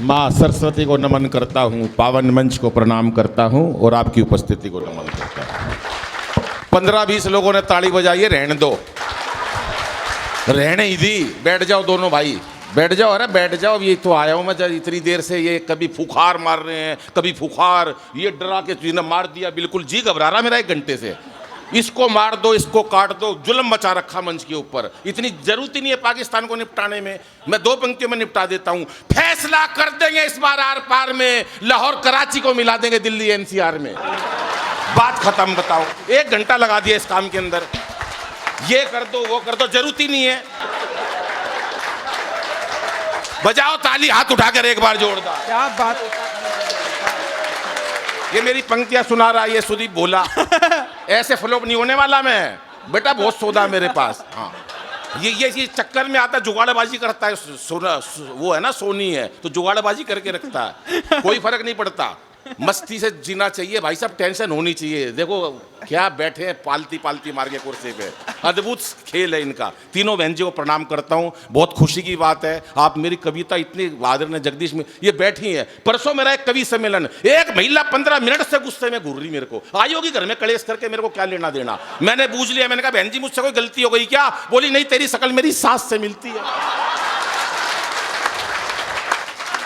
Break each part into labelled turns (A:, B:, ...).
A: माँ सरस्वती को नमन करता हूँ, पावन मंच को प्रणाम करता हूँ और आपकी उपस्थिति को नमन करता हूँ। 15-20 लोगों ने ताली बजाई है, रहने दो, रहने ही दी। बैठ जाओ दोनों भाई, बैठ जाओ। अरे बैठ जाओ, ये तो आया हूँ मैं इतनी देर से। ये कभी फुखार मार रहे हैं, कभी फुखार, ये डरा के तुझने मार दिया, बिल्कुल जी घबरा रहा मेरा 1 घंटे से। इसको मार दो, इसको काट दो, जुल्म मचा रखा मंच के ऊपर। इतनी जरूरत ही नहीं है पाकिस्तान को निपटाने में। मैं 2 पंक्तियों में निपटा देता हूं। फैसला कर देंगे इस बार आर पार में, लाहौर कराची को मिला देंगे दिल्ली एनसीआर में। बात खत्म। बताओ, 1 घंटा लगा दिया इस काम के अंदर। ये कर दो, वो कर दो, जरूरत ही नहीं है। बजाओ ताली, हाथ उठाकर एक बार जोरदार।
B: क्या बात।
A: ये मेरी पंक्तियां सुना रहा है ये सुदीप भोला। ऐसे फ्लॉप नहीं होने वाला मैं बेटा, बहुत सौदा मेरे पास। हाँ, ये चक्कर में आता, जुगाड़बाजी करता है। सोना वो है ना, सोनी है तो जुगाड़बाजी करके रखता है। कोई फर्क नहीं पड़ता, मस्ती से जीना चाहिए भाई साहब, टेंशन होनी चाहिए। देखो क्या बैठे हैं पालती पालती मार के कुर्सी पे। अद्भुत खेल है इनका। तीनों बहन जी को प्रणाम करता हूँ। बहुत खुशी की बात है, आप मेरी कविता इतनी बहादुर ने जगदीश में ये बैठी है। परसों मेरा एक कवि सम्मेलन, एक महिला 15 मिनट से गुस्से में घूर रही मेरे को। आई होगी घर में कलेश करके, मेरे को क्या लेना देना। मैंने बूझ लिया, मैंने कहा बहन जी मुझसे कोई गलती हो गई क्या? बोली नहीं, तेरी शकल मेरी सास से मिलती है।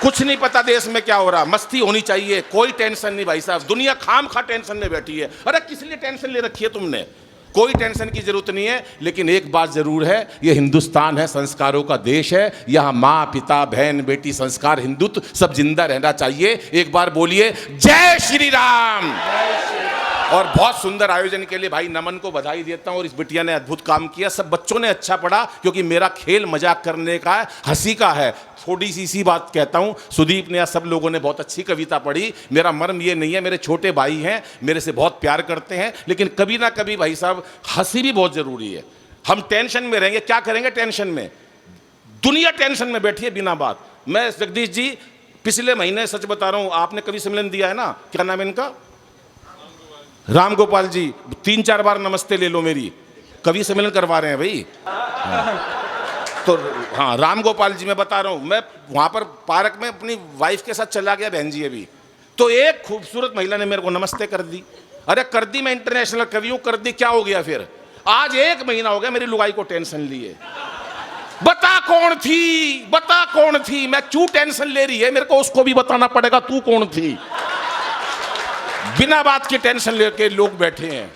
A: कुछ नहीं पता देश में क्या हो रहा, मस्ती होनी चाहिए, कोई टेंशन नहीं भाई साहब। दुनिया खाम खा टेंशन में बैठी है। अरे किस लिए टेंशन ले रखी है तुमने? कोई टेंशन की जरूरत नहीं है। लेकिन एक बात जरूर है, ये हिंदुस्तान है, संस्कारों का देश है। यहाँ माँ पिता बहन बेटी संस्कार हिंदुत्व सब जिंदा रहना चाहिए। एक बार बोलिए जय श्री राम। और बहुत सुंदर आयोजन के लिए भाई नमन को बधाई देता हूँ। और इस बिटिया ने अद्भुत काम किया। सब बच्चों ने अच्छा पढ़ा, क्योंकि मेरा खेल मजाक करने का है, हंसी का है। थोड़ी सी बात कहता हूँ, सुदीप ने या सब लोगों ने बहुत अच्छी कविता पढ़ी। मेरा मर्म ये नहीं है, मेरे छोटे भाई हैं, मेरे से बहुत प्यार करते हैं, लेकिन कभी ना कभी भाई साहब हंसी भी बहुत जरूरी है। हम टेंशन में रहेंगे, क्या करेंगे टेंशन में? दुनिया टेंशन में बैठी है बिना बात। मैं जगदीश जी पिछले महीने, सच बता रहा हूँ, आपने कवि सम्मेलन दिया है ना, क्या नाम है इनका, राम गोपाल जी, 3-4 बार नमस्ते ले लो मेरी। कवि सम्मेलन करवा रहे हैं भाई। तो हाँ, राम गोपाल जी मैं बता रहा हूँ, मैं वहाँ पर पार्क में अपनी वाइफ के साथ चला गया बहन जी अभी, तो एक खूबसूरत महिला ने मेरे को नमस्ते कर दी। अरे कर दी, मैं इंटरनेशनल कवि हूँ, कर दी, क्या हो गया फिर? आज 1 महीना हो गया मेरी लुगाई को टेंशन लिए। बता कौन थी, बता कौन थी? मैं क्यों टेंशन ले रही है, मेरे को उसको भी बताना पड़ेगा तू कौन थी। बिना बात की टेंशन लेके लोग बैठे हैं।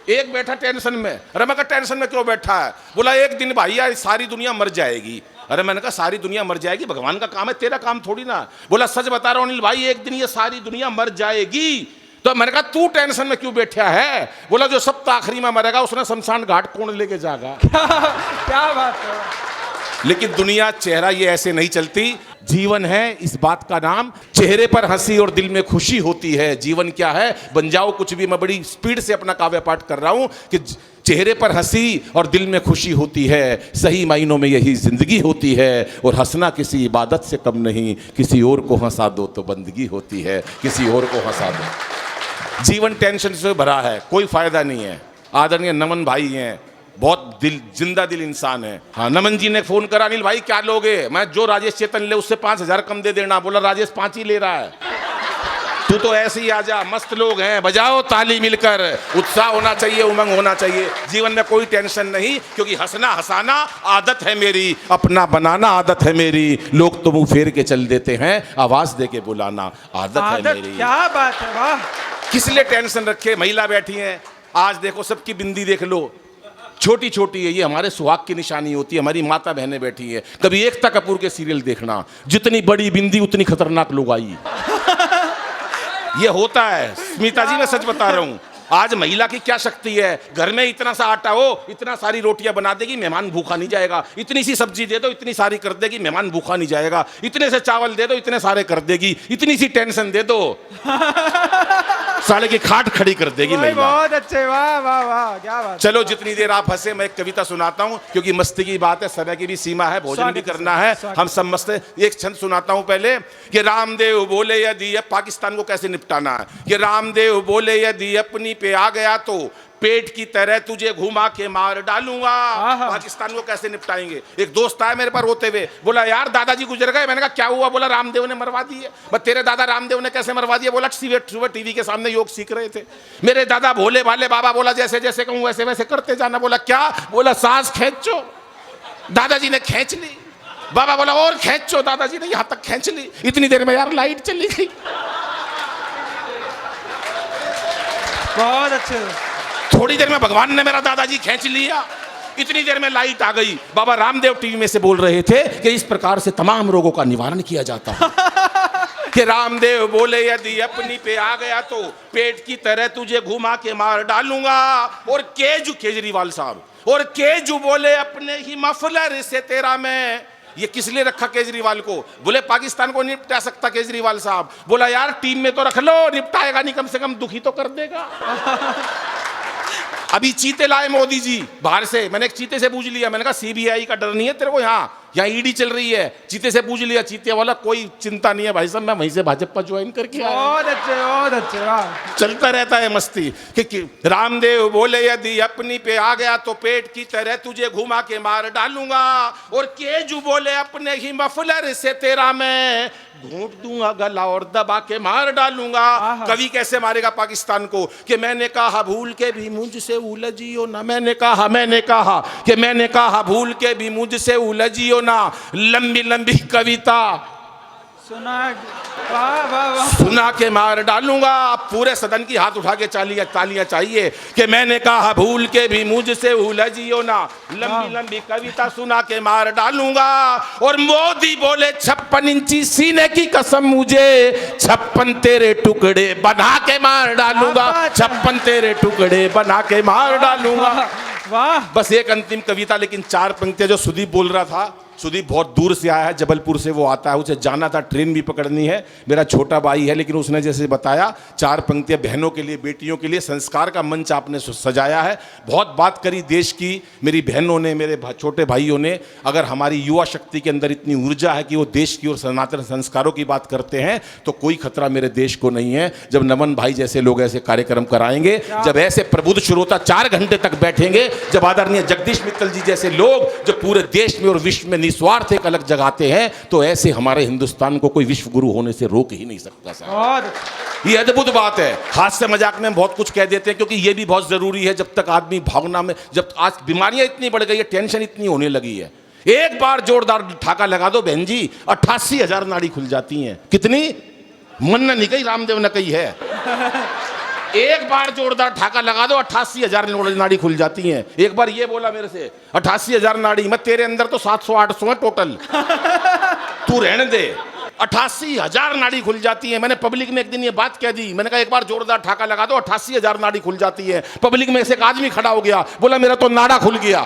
A: एक बैठा टेंशन में। अरे मैं कहा टेंशन में क्यों बैठा है? बोला एक दिन भैया सारी दुनिया मर जाएगी। अरे मैंने कहा सारी दुनिया मर जाएगी, भगवान का काम है, तेरा काम थोड़ी ना। बोला सच बता रहा हूँ अनिल भाई, एक दिन ये सारी दुनिया मर जाएगी। तो मैंने कहा तू टेंशन में क्यों बैठा है? बोला जो सब आखिरी में मरेगा उसने शमशान घाट कौन लेके जाएगा।
B: क्या बात है।
A: लेकिन दुनिया चेहरा ये ऐसे नहीं चलती। जीवन है इस बात का नाम, चेहरे पर हंसी और दिल में खुशी होती है। जीवन क्या है, बन जाओ कुछ भी। मैं बड़ी स्पीड से अपना काव्य पाठ कर रहा हूं कि चेहरे पर हंसी और दिल में खुशी होती है, सही मायनों में यही जिंदगी होती है। और हंसना किसी इबादत से कम नहीं, किसी और को हंसा दो तो बंदगी होती है, किसी और को हंसा दो। जीवन टेंशन से भरा है, कोई फायदा नहीं है। आदरणीय नमन भाई हैं, बहुत जिंदा दिल इंसान है। हाँ, नमन जी ने फोन करा, अनिल भाई क्या लोगे? मैं जो राजेश चेतन ले उससे 5000 कम दे देना। बोला राजेश 5 ही ले रहा है, तू तो ऐसे ही आजा। मस्त लोग हैं, बजाओ ताली मिलकर। उत्साह होना चाहिए, उमंग होना चाहिए। जीवन में कोई टेंशन नहीं, क्योंकि हंसना हंसाना आदत है मेरी, अपना बनाना आदत है मेरी। लोग तो मुंह फेर के चल देते हैं, आवाज दे के बुलाना आदत है मेरी।
B: क्या बात है, वाह।
A: किस लिए टेंशन रखे? महिला बैठी है, आज देखो सबकी बिंदी देख लो, छोटी छोटी है। ये हमारे सुहाग की निशानी होती है। हमारी माता बहनें बैठी है। कभी एकता कपूर के सीरियल देखना, जितनी बड़ी बिंदी उतनी खतरनाक लुगाई। ये होता है स्मिता जी, मैं सच बता रहा हूँ। आज महिला की क्या शक्ति है, घर में इतना सा आटा हो, इतना सारी रोटियां बना देगी, मेहमान भूखा नहीं जाएगा। इतनी सी सब्जी दे दो, इतनी सारी कर देगी, मेहमान भूखा नहीं जाएगा। इतने से चावल दे दो, इतने सारे कर देगी। इतनी सी टेंशन दे दो, साले की खाट खड़ी कर देगी महिला।
B: बहुत अच्छे, वाह वाह वाह, क्या बात।
A: चलो जितनी देर आप हंसे, मैं एक कविता सुनाता हूं, क्योंकि मस्ती की बात है, समय की भी सीमा है, भोजन भी करना है, हम सब मस्त। एक छंद सुनाता हूं पहले कि रामदेव बोले यदि, अब पाकिस्तान को कैसे निपटाना है, कि रामदेव बोले यदि अपनी पे आ गया तो पेट की तरह तुझे घुमा के मार डालूंगा।
B: आहा।
A: पाकिस्तान को कैसे निपटाएंगे? एक दोस्त आया मेरे पास रोते हुए, बोला यार दादाजी गुजर गए। मैंने कहा क्या हुआ? बोला रामदेव ने मरवा दिए। बस तेरे दादा रामदेव ने कैसे मरवा दिया? बोला सुबह टीवी के सामने योग सीख रहे थे। मेरे दादा भोले भाले बाबा, बोला जैसे जैसे कहूं वैसे वैसे करते जाना। बोला क्या? बोला सांस खींचो। दादाजी ने खींच ली। बाबा बोला और खींचो। दादाजी ने यहां तक खींच ली। इतनी देर में यार लाइट चली गई।
B: बहुत अच्छे।
A: थोड़ी देर में भगवान ने मेरा दादाजी खींच लिया। इतनी देर में लाइट आ गई। बाबा रामदेव टीवी में से बोल रहे थे कि इस प्रकार से तमाम रोगों का निवारण किया जाता है। कि रामदेव बोले यदि अपनी पे आ गया तो पेट की तरह तुझे घुमा के मार डालूंगा। और केजरीवाल साहब, और केजू बोले अपने ही मफलर से तेरा मैं। ये किस लिए रखा केजरीवाल को? बोले पाकिस्तान को निपटा सकता केजरीवाल साहब। बोला यार टीम में तो रख लो, निपटाएगा नहीं, कम से कम दुखी तो कर देगा। अभी चीते लाए मोदी जी बाहर से। मैंने एक चीते से पूछ लिया, मैंने कहा सीबीआई का डर नहीं है तेरे को? यहाँ ईडी चल रही है। चीते से पूछ लिया, चीते वाला कोई चिंता नहीं है भाई साहब, मैं वहीं से भाजपा ज्वाइन करके आया।
B: बहुत अच्छे, बहुत अच्छे। वाह।
A: चलता रहता है मस्ती कि रामदेव बोले यदि अपनी पे आ गया तो पेट की तरह तुझे घुमा के मार डालूंगा। और केजू बोले अपने ही मफलर से तेरा मैं घूंट दूंगा गला और दबा के मार डालूंगा। कवि कैसे मारेगा पाकिस्तान को? कि मैंने कहा भूल के भी मुझसे उलझियो ना। मैंने कहा कि मैंने कहा भूल के भी मुझसे उलझियो ना। लंबी लंबी कविता
B: सुना। वाह वाह वाह।
A: सुना के मार डालूंगा। पूरे सदन की हाथ उठा के तालियां चाहिए कि मैंने कहा भूल के भी मुझसे उलझियो ना। लंबी लंबी कविता सुना के मार डालूंगा। और मोदी बोले 56 इंची सीने की कसम मुझे 56 तेरे टुकड़े बना के मार डालूंगा। 56 तेरे टुकड़े बना के मार डालूंगा।
B: वाह।
A: बस एक अंतिम कविता, लेकिन 4 पंक्तियां जो सुदीप बोल रहा था। सुदीप बहुत दूर से आया है, जबलपुर से वो आता है, उसे जाना था, ट्रेन भी पकड़नी है। मेरा छोटा भाई है, लेकिन उसने जैसे बताया 4 पंक्तियां बहनों के लिए, बेटियों के लिए, संस्कार का मंच आपने सजाया है। बहुत बात करी देश की, मेरी बहनों ने, मेरे छोटे भाइयों ने। अगर हमारी युवा शक्ति के अंदर इतनी ऊर्जा है कि वो देश की और सनातन संस्कारों की बात करते हैं तो कोई खतरा मेरे देश को नहीं है। जब नमन भाई जैसे लोग ऐसे कार्यक्रम कराएंगे, जब ऐसे प्रबुद्ध श्रोता 4 घंटे तक बैठेंगे, जब आदरणीय जगदीश मित्तल जी जैसे लोग जो पूरे देश में और विश्व में निस्वार्थ एक अलग जगाते हैं, तो ऐसे हमारे हिंदुस्तान को कोई विश्व गुरु होने से रोक ही नहीं सकता साहब। ये अद्भुत बात है। हास्य मजाक में बहुत कुछ कह देते हैं, क्योंकि ये भी बहुत जरूरी है। जब तक आदमी भावना में, जब आज बीमारियां इतनी बढ़ गई है, टेंशन इतनी होने लगी है, एक बार जोरदार ठाका लगा दो बहन जी, 88,000 नाड़ी खुल जाती हैं। कितनी? मन नहीं कही, रामदेव ने कही है। एक बार जोरदार ठाका लगा दो, 88,000 नाड़ी खुल जाती हैं। एक बार ये बोला मेरे से 88,000 नाड़ी, मैं तेरे अंदर तो 700-800 है टोटल, तू रहने दे। 88,000 नाड़ी खुल जाती है। मैंने पब्लिक में एक दिन ये बात कह दी, मैंने कहा एक बार जोरदार ठाका लगा दो, 88,000 नाड़ी खुल जाती है। पब्लिक में से एक आदमी खड़ा हो गया, बोला मेरा तो नाड़ा खुल गया।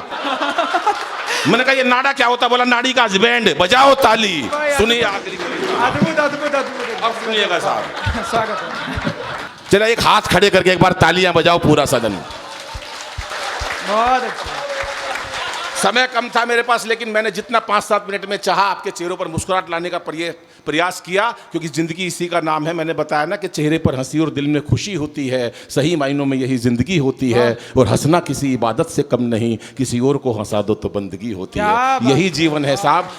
A: मैंने कहा ये नाड़ा क्या होता? बोला नाड़ी का हस्बैंड। बजाओ ताली। सुनिए आखिरी।
B: अद्भुत अद्भुत अद्भुत।
A: अब सुनिएगा साहब,
B: स्वागत है।
A: चला एक हाथ खड़े करके एक बार तालियां बजाओ पूरा सदन।
B: बहुत अच्छा।
A: समय कम था मेरे पास, लेकिन मैंने जितना 5-7 मिनट में चाहा आपके चेहरों पर मुस्कुराहट लाने का प्रयास किया, क्योंकि जिंदगी इसी का नाम है। मैंने बताया ना कि चेहरे पर हंसी और दिल में खुशी होती है, सही मायनों में यही जिंदगी होती है। और हंसना किसी इबादत से कम नहीं, किसी और को हंसा दो तो बंदगी होती है। यही जीवन है साहब।